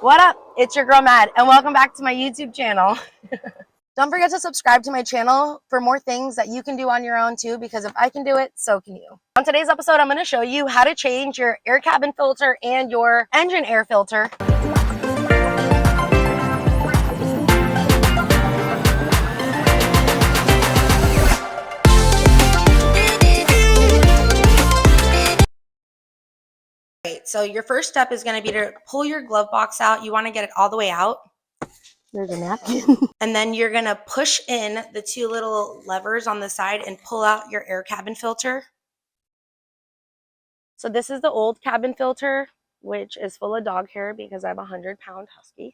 What up? It's your girl Mad, and welcome back to my YouTube channel. Don't forget to subscribe to my channel for more things that you can do on your own too, because if I can do it, so can you. On today's episode, I'm going to show you how to change your air cabin filter and your engine air filter. Right, so your first step is going to be to pull your glove box out. You want to get it all the way out. There's a napkin. And then you're going to push in the two little levers on the side and pull out your air cabin filter. So this is the old cabin filter, which is full of dog hair because I'm a 100-pound husky.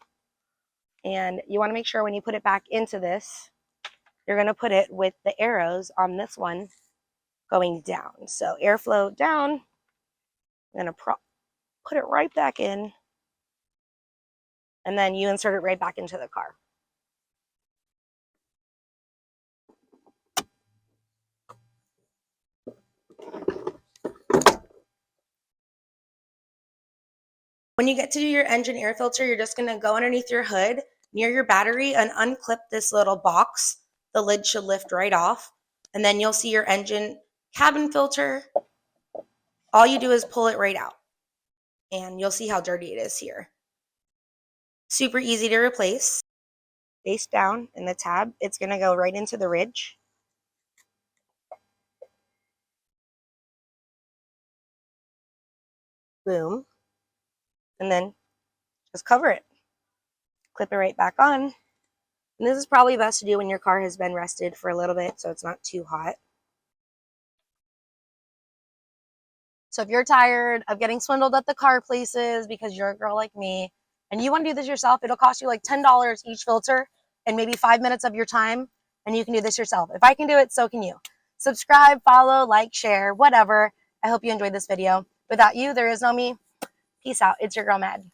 And you want to make sure when you put it back into this, you're going to put it with the arrows on this one going down. So airflow down. I'm going to put it right back in, and then you insert it right back into the car. When you get to do your engine air filter, you're just going to go underneath your hood near your battery and unclip this little box. The lid should lift right off, and then you'll see your engine cabin filter. All you do is pull it right out, and you'll see how dirty it is here. Super easy to replace. Face down in the tab, it's going to go right into the ridge. Boom. And then just cover it. Clip it right back on. And this is probably best to do when your car has been rested for a little bit so it's not too hot. So if you're tired of getting swindled at the car places because you're a girl like me and you want to do this yourself, it'll cost you like $10 each filter and maybe 5 minutes of your time, and you can do this yourself. If I can do it, so can you. Subscribe, follow, like, share, whatever. I hope you enjoyed this video. Without you, there is no me. Peace out. It's your girl Mad.